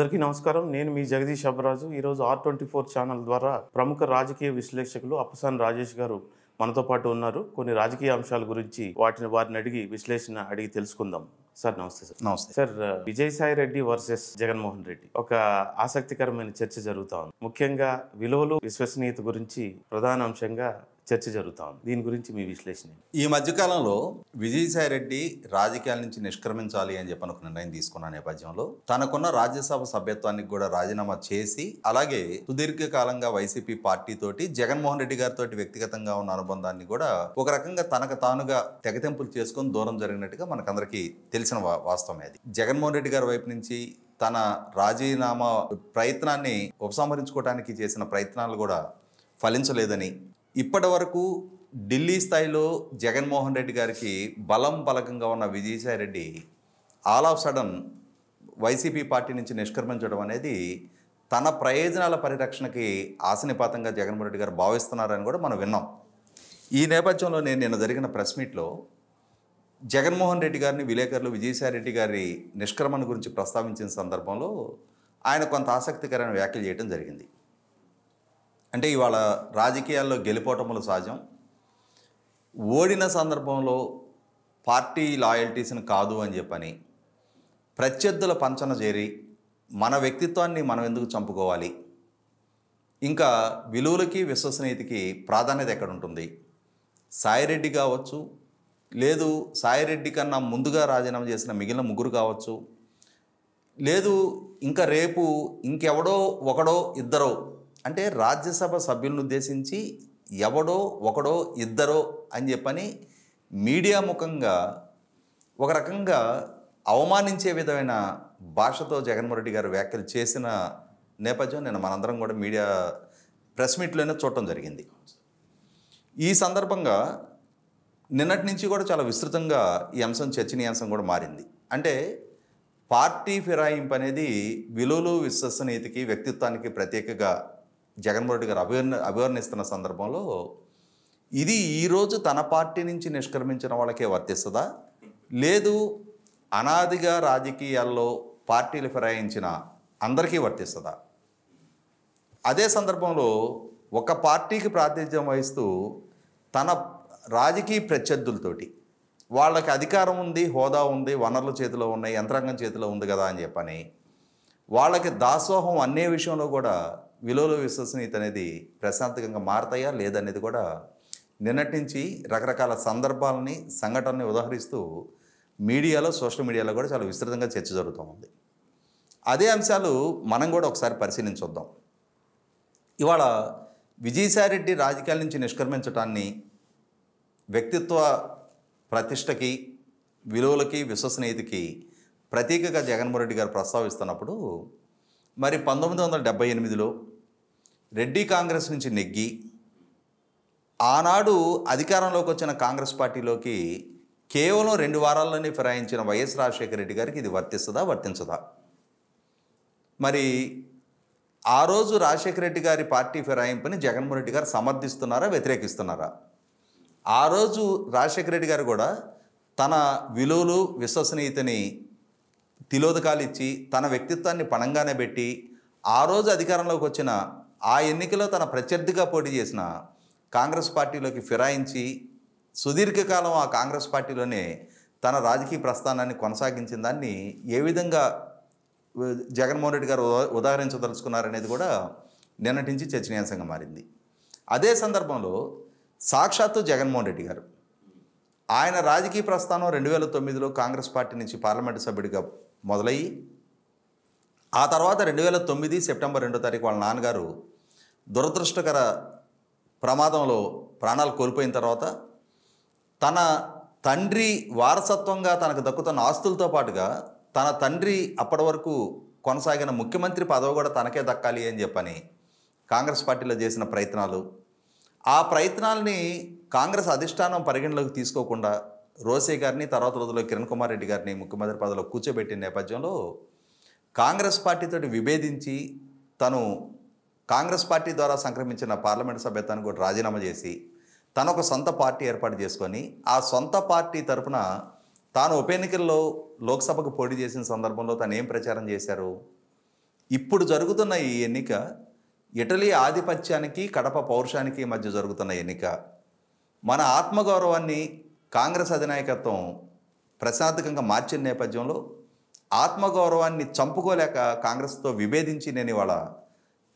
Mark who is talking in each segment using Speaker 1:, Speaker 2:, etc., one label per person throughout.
Speaker 1: అందరికీ నమస్కారం. నేను మీ జగదీష్ అబ్బరాజు. ఈరోజు R24 ఛానల్ ద్వారా ప్రముఖ రాజకీయ విశ్లేషకులు అప్పసాని రాజేష్ గారు మనతో పాటు ఉన్నారు. కొన్ని రాజకీయ అంశాల గురించి వారిని అడిగి విశ్లేషణ అడిగి తెలుసుకుందాం. సార్ నమస్తే. సార్
Speaker 2: నమస్తే
Speaker 1: సార్. విజయసాయి రెడ్డి వర్సెస్ జగన్మోహన్ రెడ్డి ఒక ఆసక్తికరమైన చర్చ జరుగుతా ఉంది. ముఖ్యంగా విలువలు విశ్వసనీయత గురించి ప్రధాన అంశంగా చర్చ జరుగుతా ఉంది. దీని గురించి మీ విశ్లేషణ.
Speaker 2: ఈ మధ్యకాలంలో విజయసాయి రెడ్డి రాజకీయాల నుంచి నిష్క్రమించాలి అని చెప్పి ఒక నిర్ణయం తీసుకున్న నేపథ్యంలో తనకున్న రాజ్యసభ సభ్యత్వానికి కూడా రాజీనామా చేసి, అలాగే సుదీర్ఘకాలంగా వైసీపీ పార్టీ తోటి జగన్మోహన్ రెడ్డి గారితో వ్యక్తిగతంగా ఉన్న అనుబంధాన్ని కూడా ఒక రకంగా తనకు తానుగా తెగతెంపులు చేసుకొని దూరం జరిగినట్టుగా మనకందరికీ తెలిసిన వాస్తవమే. అది జగన్మోహన్ రెడ్డి గారి వైపు నుంచి తన రాజీనామా ప్రయత్నాన్ని ఉపసంహరించుకోవడానికి చేసిన ప్రయత్నాలు కూడా ఫలించలేదని, ఇప్పటి వరకు ఢిల్లీ స్థాయిలో జగన్మోహన్ రెడ్డి గారికి బలంగా ఉన్న Vijayasai Reddy all of sudden YCP party నుంచి నిష్క్రమించడం అనేది తన ప్రయోజనాల పరిరక్షణకి ఆశనిపాతంగా జగన్మోహన్ రెడ్డి గారు భావిస్తున్నారని కూడా మనం విన్నాం. ఈ నేపథ్యంలో నిన్న జరిగిన ప్రెస్ మీట్లో జగన్మోహన్ రెడ్డి గారిని విలేకరులు విజయసాయి రెడ్డి గారి నిష్క్రమణ గురించి ప్రస్తావించిన సందర్భంలో ఆయన కొంత ఆసక్తికరమైన వ్యాఖ్యలు చేయడం జరిగింది. అంటే ఇవాళ రాజకీయాల్లో గెలుపోటములు సహజం, ఓడిన సందర్భంలో పార్టీ లాయల్టీస్ని కాదు అని చెప్పని ప్రత్యర్థుల పంచన చేరి మన వ్యక్తిత్వాన్ని మనం ఎందుకు చంపుకోవాలి, ఇంకా విలువలకి విశ్వసనీయతకి ప్రాధాన్యత ఎక్కడ ఉంటుంది, సాయిరెడ్డి కావచ్చు, లేదు సాయిరెడ్డి కన్నా ముందుగా రాజీనామా చేసిన మిగిలిన ముగ్గురు కావచ్చు, లేదు ఇంకా రేపు ఇంకెవడో ఒకడో ఇద్దరో, అంటే రాజ్యసభ సభ్యులను ఉద్దేశించి ఎవడో ఒకడో ఇద్దరో అని చెప్పని మీడియా ముఖంగా ఒక రకంగా అవమానించే విధమైన భాషతో జగన్మోహన్ రెడ్డి గారు వ్యాఖ్యలు చేసిన నేపథ్యం నేను మనందరం కూడా మీడియా ప్రెస్ మీట్లోనే చూడటం జరిగింది. ఈ సందర్భంగా నిన్నటి నుంచి కూడా చాలా విస్తృతంగా ఈ అంశం చర్చనీయాంశం కూడా మారింది. అంటే పార్టీ ఫిరాయింపు అనేది విలువలు విశ్వసనీయతకి వ్యక్తిత్వానికి ప్రత్యేకగా జగన్మోహన్ రెడ్డి గారు అభివర్ణిస్తున్న సందర్భంలో ఇది ఈరోజు తన పార్టీ నుంచి నిష్క్రమించిన వాళ్ళకే వర్తిస్తుందా, లేదు అనాదిగా రాజకీయాల్లో పార్టీలు ఫిరాయించిన అందరికీ వర్తిస్తుందా? అదే సందర్భంలో ఒక పార్టీకి ప్రాతినిధ్యం వహిస్తూ తన రాజకీయ ప్రత్యర్థులతోటి వాళ్ళకి అధికారం ఉంది, హోదా ఉంది, వనరుల చేతిలో ఉన్నాయి, యంత్రాంగం చేతిలో ఉంది కదా అని చెప్పని వాళ్ళకి దాసోహం అనే విషయంలో కూడా విలువలు విశ్వసనీయత అనేది ప్రశాంతంగా మారతాయా లేదనేది కూడా నిన్నటి నుంచి రకరకాల సందర్భాలని సంఘటనని ఉదాహరిస్తూ మీడియాలో సోషల్ మీడియాలో కూడా చాలా విస్తృతంగా చర్చ జరుగుతూ ఉంది. అదే అంశాలు మనం కూడా ఒకసారి పరిశీలించొద్దాం. ఇవాళ విజయసాయి రెడ్డి రాజకీయాల నుంచి నిష్క్రమించడాన్ని వ్యక్తిత్వ ప్రతిష్టకి విలువలకి విశ్వసనీయతకి ప్రతీకగా జగన్మోహన్ రెడ్డి గారు ప్రస్తావిస్తున్నప్పుడు, మరి 1978లో రెడ్డి కాంగ్రెస్ నుంచి నెగ్గి ఆనాడు అధికారంలోకి వచ్చిన కాంగ్రెస్ పార్టీలోకి కేవలం 2 వారాల్లోనే ఫిరాయించిన వైఎస్ రాజశేఖర రెడ్డి గారికి ఇది వర్తిస్తుందా వర్తించదా? మరి ఆ రోజు రాజశేఖర రెడ్డి గారి పార్టీ ఫిరాయింపుని జగన్మోహన్ రెడ్డి గారు సమర్థిస్తున్నారా వ్యతిరేకిస్తున్నారా? ఆ రోజు రాజశేఖర రెడ్డి గారు కూడా తన విలువలు విశ్వసనీయతని తిలోదకాలు ఇచ్చి తన వ్యక్తిత్వాన్ని పణంగానే పెట్టి ఆ రోజు అధికారంలోకి వచ్చిన ఆ ఎన్నికలో తన ప్రత్యర్థిగా పోటీ చేసిన కాంగ్రెస్ పార్టీలోకి ఫిరాయించి సుదీర్ఘకాలం ఆ కాంగ్రెస్ పార్టీలోనే తన రాజకీయ ప్రస్థానాన్ని కొనసాగించిన దాన్ని ఏ విధంగా జగన్మోహన్ రెడ్డి గారు ఉదాహరించదలుచుకున్నారనేది కూడా నిన్నటి నుంచి చర్చనీయాంశంగా మారింది. అదే సందర్భంలో సాక్షాత్తు జగన్మోహన్ రెడ్డి గారు ఆయన రాజకీయ ప్రస్థానం 2009లో కాంగ్రెస్ పార్టీ నుంచి పార్లమెంటు సభ్యుడిగా మొదలయ్యి, ఆ తర్వాత 2009 సెప్టెంబర్ 2వ తారీఖు వాళ్ళ నాన్నగారు దురదృష్టకర ప్రమాదంలో ప్రాణాలు కోల్పోయిన తర్వాత తన తండ్రి వారసత్వంగా తనకు దక్కుతున్న ఆస్తులతో పాటుగా తన తండ్రి అప్పటి వరకు కొనసాగిన ముఖ్యమంత్రి పదవి కూడా తనకే దక్కాలి అని చెప్పని కాంగ్రెస్ పార్టీలో చేసిన ప్రయత్నాలు, ఆ ప్రయత్నాలని కాంగ్రెస్ అధిష్టానం పరిగణలోకి తీసుకోకుండా రోసే గారిని, తర్వాత రోజుల్లో కిరణ్ కుమార్ రెడ్డి గారిని ముఖ్యమంత్రి పదవిలో కూర్చోబెట్టిన నేపథ్యంలో కాంగ్రెస్ పార్టీతో విభేదించి తను కాంగ్రెస్ పార్టీ ద్వారా సంక్రమించిన పార్లమెంటు సభ్యత్వానికి కూడా రాజీనామా చేసి తన ఒక సొంత పార్టీ ఏర్పాటు చేసుకొని ఆ సొంత పార్టీ తరపున తాను ఉప ఎన్నికల్లో లోక్సభకు పోటీ చేసిన సందర్భంలో తను ఏం ప్రచారం చేశారు? ఇప్పుడు జరుగుతున్న ఈ ఎన్నిక ఇటలీ ఆధిపత్యానికి కడప పౌరుషానికి మధ్య జరుగుతున్న ఎన్నిక. మన ఆత్మగౌరవాన్ని కాంగ్రెస్ అధినాయకత్వం ప్రశాంతకంగా మార్చిన నేపథ్యంలో ఆత్మగౌరవాన్ని చంపుకోలేక కాంగ్రెస్తో విభేదించి నేను ఇవాళ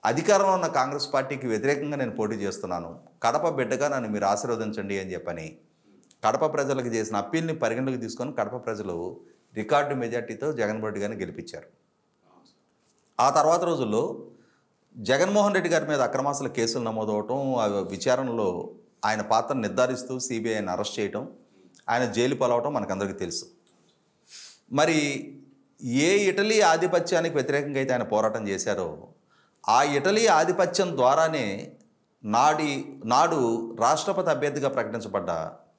Speaker 2: అధికారంలో ఉన్న కాంగ్రెస్ పార్టీకి వ్యతిరేకంగా నేను పోటీ చేస్తున్నాను, కడప బిడ్డగా నన్ను మీరు ఆశీర్వదించండి అని చెప్పని కడప ప్రజలకు చేసిన అప్పీల్ని పరిగణలోకి తీసుకొని కడప ప్రజలు రికార్డు మెజార్టీతో జగన్మోహన్ రెడ్డి గారిని గెలిపించారు. ఆ తర్వాత రోజుల్లో జగన్మోహన్ రెడ్డి గారి మీద అక్రమాస్తుల కేసులు నమోదవటం, ఆ విచారణలో ఆయన పాత్రను నిర్ధారిస్తూ సిబిఐని అరెస్ట్ చేయటం, ఆయన జైలు పాలవటం మనకందరికీ తెలుసు. మరి ఏ ఇటలీ ఆధిపత్యానికి వ్యతిరేకంగా అయితే ఆయన పోరాటం చేశారో ఆ ఇటలీ ఆధిపత్యం ద్వారానే నాడు రాష్ట్రపతి అభ్యర్థిగా ప్రకటించబడ్డ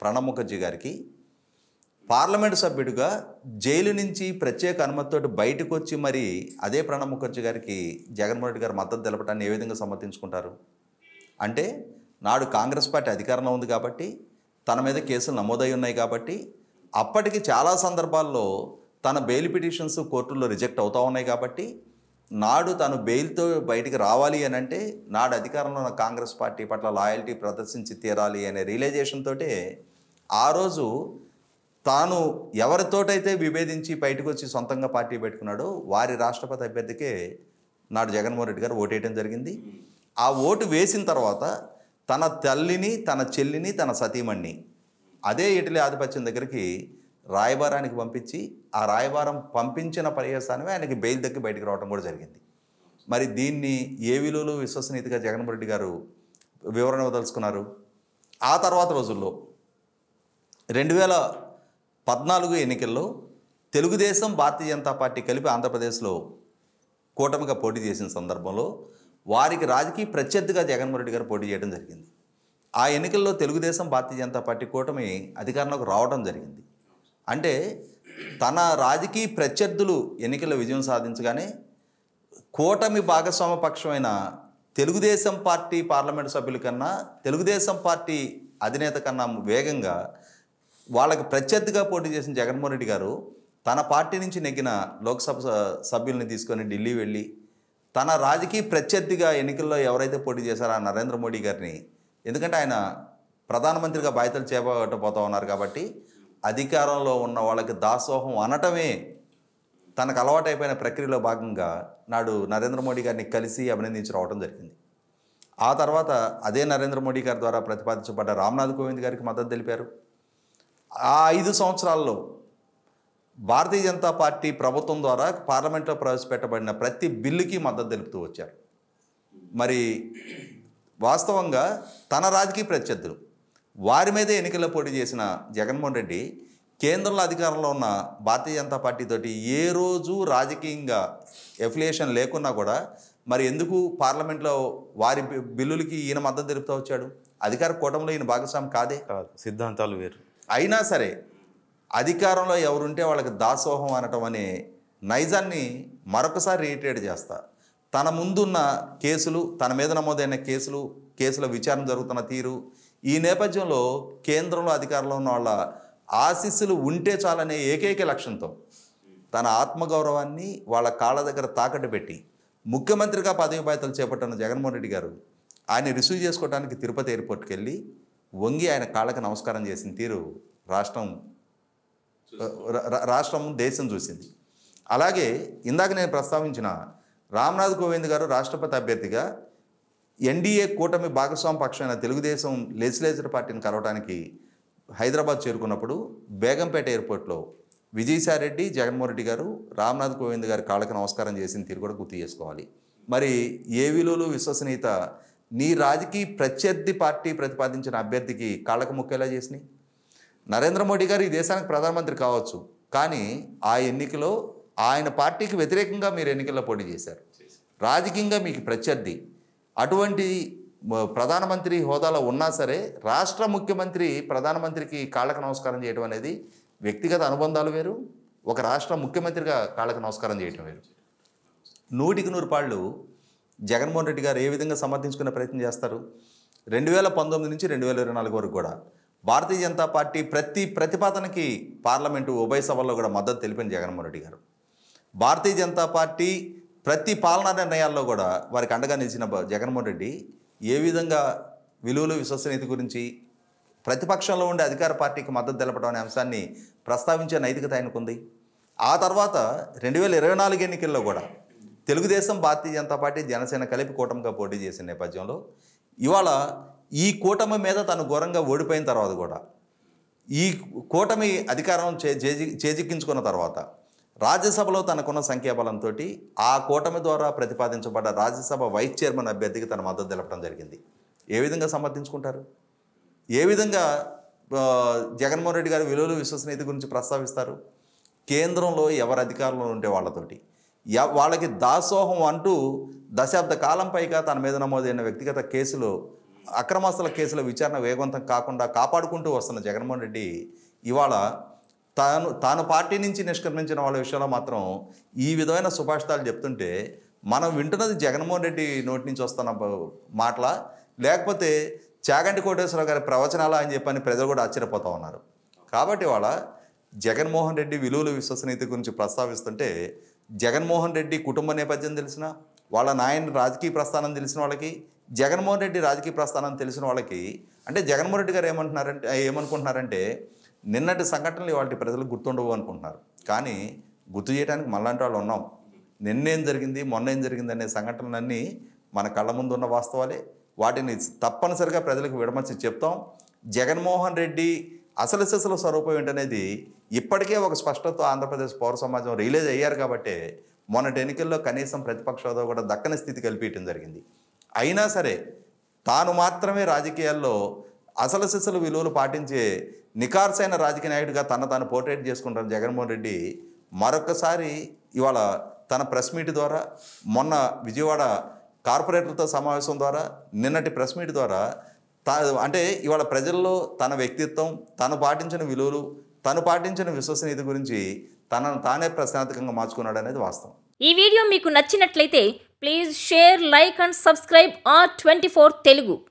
Speaker 2: ప్రణబ్ ముఖర్జీ గారికి పార్లమెంటు సభ్యుడిగా జైలు నుంచి ప్రత్యేక అనుమతితో బయటకు వచ్చి మరి అదే ప్రణబ్ ముఖర్జీ గారికి జగన్మోహన్ రెడ్డి గారు మద్దతు తెలపడాన్ని ఏ విధంగా సమర్థించుకుంటారు? అంటే నాడు కాంగ్రెస్ పార్టీ అధికారంలో ఉంది కాబట్టి, తన మీద కేసులు నమోదై ఉన్నాయి కాబట్టి, అప్పటికి చాలా సందర్భాల్లో తన బెయిల్ పిటిషన్స్ కోర్టుల్లో రిజెక్ట్ అవుతూ ఉన్నాయి కాబట్టి, నాడు తను బెయిల్తో బయటికి రావాలి అని అంటే నాడు అధికారంలో ఉన్న కాంగ్రెస్ పార్టీ పట్ల లాయల్టీ ప్రదర్శించి తీరాలి అనే రియలైజేషన్ తోటే ఆ రోజు తాను ఎవరితోటైతే విభేదించి బయటకు వచ్చి సొంతంగా పార్టీ పెట్టుకున్నాడో వారి రాష్ట్రపతి అభ్యర్థికే నాడు జగన్మోహన్ రెడ్డి గారు ఓటేయడం జరిగింది. ఆ ఓటు వేసిన తర్వాత తన తల్లిని, తన చెల్లిని, తన సతీమణ్ణి అదే ఇటలీ ఆధిపత్యం దగ్గరికి రాయబారానికి పంపించి ఆ రాయబారం పంపించిన పర్యవసానమే ఆయనకి బెయిల్ దక్కి బయటకు రావడం కూడా జరిగింది. మరి దీన్ని ఏ విలువలు విశ్వసనీయతగా జగన్మోహన్ రెడ్డి గారు వివరణ ఇవ్వదలుచుకున్నారు? ఆ తర్వాత రోజుల్లో 2014 ఎన్నికల్లో తెలుగుదేశం, భారతీయ జనతా పార్టీ కలిపి ఆంధ్రప్రదేశ్లో కూటమిగా పోటీ చేసిన సందర్భంలో వారికి రాజకీయ ప్రత్యర్థిగా జగన్మోహన్ రెడ్డి గారు పోటీ చేయడం జరిగింది. ఆ ఎన్నికల్లో తెలుగుదేశం, భారతీయ జనతా పార్టీ కూటమి అధికారంలోకి రావడం జరిగింది. అంటే తన రాజకీయ ప్రత్యర్థులు ఎన్నికల్లో విజయం సాధించగానే కూటమి భాగస్వామ్య పక్షమైన తెలుగుదేశం పార్టీ పార్లమెంటు సభ్యుల కన్నా, తెలుగుదేశం పార్టీ అధినేత కన్నా వేగంగా వాళ్ళకి ప్రత్యర్థిగా పోటీ చేసిన జగన్మోహన్ రెడ్డి గారు తన పార్టీ నుంచి నెగ్గిన లోక్సభ సభ్యుల్ని తీసుకొని ఢిల్లీ వెళ్ళి తన రాజకీయ ప్రత్యర్థిగా ఎన్నికల్లో ఎవరైతే పోటీ చేశారో ఆ నరేంద్ర మోడీ గారిని, ఎందుకంటే ఆయన ప్రధానమంత్రిగా బాధ్యతలు చేపట్టబోతూ ఉన్నారు కాబట్టి అధికారంలో ఉన్న వాళ్ళకి దాసోహం అనటమే తనకు అలవాటైపోయిన ప్రక్రియలో భాగంగా నాడు నరేంద్ర మోడీ గారిని కలిసి అభినందించి రావడం జరిగింది. ఆ తర్వాత అదే నరేంద్ర మోడీ గారి ద్వారా ప్రతిపాదించబడ్డ రామ్నాథ్ కోవింద్ గారికి మద్దతు తెలిపారు. ఆ 5 సంవత్సరాల్లో భారతీయ జనతా పార్టీ ప్రభుత్వం ద్వారా పార్లమెంట్లో ప్రవేశపెట్టబడిన ప్రతి బిల్లుకి మద్దతు తెలుపుతూ వచ్చారు. మరి వాస్తవంగా తన రాజకీయ ప్రత్యర్థులు వారి మీదే ఎన్నికల్లో పోటీ చేసిన జగన్మోహన్ రెడ్డి కేంద్రంలో అధికారంలో ఉన్న భారతీయ జనతా పార్టీతోటి ఏ రోజు రాజకీయంగా ఎఫిలియేషన్ లేకున్నా కూడా మరి ఎందుకు పార్లమెంట్లో వారి బిల్లులకి ఈయన మద్దతు తెలుపుతూ వచ్చాడు? అధికార కూటమిలో ఈయన భాగస్వామి కాదే,
Speaker 1: సిద్ధాంతాలు వేరు.
Speaker 2: అయినా సరే అధికారంలో ఎవరుంటే వాళ్ళకి దాసోహం అనటం అనే నైజాన్ని మరొకసారి రీట్రేట్ చేస్తా. తన ముందున్న కేసులు, తన మీద నమోదైన కేసుల విచారణ జరుగుతున్న తీరు, ఈ నేపథ్యంలో కేంద్రంలో అధికారంలో ఉన్న వాళ్ళ ఆశీస్సులు ఉంటే చాలనే ఏకైక లక్ష్యంతో తన ఆత్మగౌరవాన్ని వాళ్ళ కాళ్ళ దగ్గర తాకట్టు పెట్టి ముఖ్యమంత్రిగా పదవి బాధ్యతలు చేపట్టిన జగన్మోహన్ రెడ్డి గారు ఆయన రిసీవ్ చేసుకోవడానికి తిరుపతి ఎయిర్పోర్ట్కి వెళ్ళి వంగి ఆయన కాళ్ళకి నమస్కారం చేసిన తీరు రాష్ట్రం దేశం చూసింది. అలాగే ఇందాక నేను ప్రస్తావించిన రామ్నాథ్ కోవింద్ గారు రాష్ట్రపతి అభ్యర్థిగా ఎన్డీఏ కూటమి భాగస్వామి పక్షమైన తెలుగుదేశం లెజిస్లేచర్ పార్టీని కలవడానికి హైదరాబాద్ చేరుకున్నప్పుడు బేగంపేట ఎయిర్పోర్ట్లో విజయసాయిరెడ్డి, జగన్మోహన్ రెడ్డి గారు రామ్నాథ్ కోవింద్ గారి కాళ్ళకి నమస్కారం చేసిన తీరు కూడా గుర్తు చేసుకోవాలి. మరి ఏ విలువలు విశ్వసనీయత నీ రాజకీయ ప్రత్యర్థి పార్టీ ప్రతిపాదించిన అభ్యర్థికి కాళ్ళకు ముక్కేలా చేసినాయి? నరేంద్ర మోడీ గారు ఈ దేశానికి ప్రధానమంత్రి కావచ్చు, కానీ ఆ ఎన్నికలో ఆయన పార్టీకి వ్యతిరేకంగా మీరు ఎన్నికల్లో పోటీ చేశారు. రాజకీయంగా మీకు ప్రత్యర్థి అటువంటి ప్రధానమంత్రి హోదాలో ఉన్నా సరే రాష్ట్ర ముఖ్యమంత్రి ప్రధానమంత్రికి కాళ్ళకు నమస్కారం చేయడం అనేది వ్యక్తిగత అనుబంధాలు వేరు, ఒక రాష్ట్ర ముఖ్యమంత్రిగా కాళ్ళకు నమస్కారం చేయడం వేరు. 100కి 100 జగన్మోహన్ రెడ్డి గారు ఏ విధంగా సమర్థించుకునే ప్రయత్నం చేస్తారు? 2019 నుంచి 2024 వరకు కూడా భారతీయ జనతా పార్టీ ప్రతి ప్రతిపాదనకి పార్లమెంటు ఉభయ సభల్లో కూడా మద్దతు తెలిపిన జగన్మోహన్ రెడ్డి గారు. భారతీయ జనతా పార్టీ ప్రతి పాలనా నిర్ణయాల్లో కూడా వారికి అండగా నిలిచిన జగన్మోహన్ రెడ్డి ఏ విధంగా విలువలు విశ్వసనీయత గురించి ప్రతిపక్షంలో ఉండే అధికార పార్టీకి మద్దతు తెలపడం అనే అంశాన్ని ప్రస్తావించే నైతికత ఆయనకుంది. ఆ తర్వాత 2024 ఎన్నికల్లో కూడా తెలుగుదేశం, భారతీయ జనతా పార్టీ, జనసేన కలిపి కూటమిగా పోటీ చేసిన నేపథ్యంలో ఇవాళ ఈ కూటమి మీద తను ఘోరంగా ఓడిపోయిన తర్వాత కూడా ఈ కూటమి అధికారం చేజిక్కించుకున్న తర్వాత రాజ్యసభలో తనకున్న సంఖ్యాబలంతో ఆ కూటమి ద్వారా ప్రతిపాదించబడ్డ రాజ్యసభ వైస్ చైర్మన్ అభ్యర్థికి తన మద్దతు తెలపడం జరిగింది. ఏ విధంగా సమర్థించుకుంటారు? ఏ విధంగా జగన్మోహన్ రెడ్డి గారు విలువలు విశ్వసనీయత గురించి ప్రస్తావిస్తారు? కేంద్రంలో ఎవరు అధికారంలో ఉంటే వాళ్ళతోటి వాళ్ళకి దాసోహం అంటూ దశాబ్ద కాలం పైగా తన మీద నమోదైన వ్యక్తిగత కేసులు, అక్రమాస్తుల కేసుల విచారణ వేగవంతం కాకుండా కాపాడుకుంటూ వస్తున్న జగన్మోహన్ రెడ్డి ఇవాళ తాను పార్టీ నుంచి నిష్క్రమించిన వాళ్ళ విషయంలో మాత్రం ఈ విధమైన సుభాషితాలు చెప్తుంటే మనం వింటున్నది జగన్మోహన్ రెడ్డి నోటి నుంచి వస్తున్న మాటల, లేకపోతే చాగంటి కోటేశ్వరరావు గారి ప్రవచనాలా అని చెప్పని ప్రజలు కూడా ఆశ్చర్యపోతూ ఉన్నారు. కాబట్టి వాళ్ళ జగన్మోహన్ రెడ్డి విలువలు విశ్వసనీయత గురించి ప్రస్తావిస్తుంటే జగన్మోహన్ రెడ్డి కుటుంబ నేపథ్యం తెలిసిన వాళ్ళ నాయన రాజకీయ ప్రస్థానం తెలిసిన వాళ్ళకి, జగన్మోహన్ రెడ్డి రాజకీయ ప్రస్థానం తెలిసిన వాళ్ళకి అంటే జగన్మోహన్ రెడ్డి గారు ఏమనుకుంటున్నారంటే నిన్నటి సంఘటనలు వాటి ప్రజలకు గుర్తుండవు అనుకుంటున్నారు. కానీ గుర్తు చేయడానికి మళ్ళంటి వాళ్ళు ఉన్నాం. నిన్నేం జరిగింది, మొన్న ఏం జరిగింది అనే సంఘటనలన్నీ మన కళ్ళ ముందు ఉన్న వాస్తవాలే. వాటిని తప్పనిసరిగా ప్రజలకు విడమర్చి చెప్తాం. జగన్మోహన్ రెడ్డి అసలు సిసలు స్వరూపం ఏంటనేది ఇప్పటికే ఒక స్పష్టత ఆంధ్రప్రదేశ్ పౌర సమాజం రిలీజ్ అయ్యారు. కాబట్టి మొన్నటి ఎన్నికల్లో కనీసం ప్రతిపక్ష హోదా కూడా దక్కని స్థితి కల్పించడం జరిగింది. అయినా సరే తాను మాత్రమే రాజకీయాల్లో అసలు సిసలు విలువలు పాటించే నికార్సైన రాజకీయ నాయకుడిగా తాను పోర్ట్రేట్ చేసుకుంటారు జగన్మోహన్ రెడ్డి. మరొకసారి ఇవాళ తన ప్రెస్ మీట్ ద్వారా, మొన్న విజయవాడ కార్పొరేటర్లతో సమావేశం ద్వారా, నిన్నటి ప్రెస్ మీట్ ద్వారా అంటే ఇవాళ ప్రజల్లో తన వ్యక్తిత్వం, తను పాటించిన విలువలు, తను పాటించిన విశ్వసనీయత గురించి తనను తానే ప్రశ్నార్థకంగా మార్చుకున్నాడు అనేది వాస్తవం.
Speaker 3: ఈ వీడియో మీకు నచ్చినట్లయితే please share, like and subscribe R24 Telugu.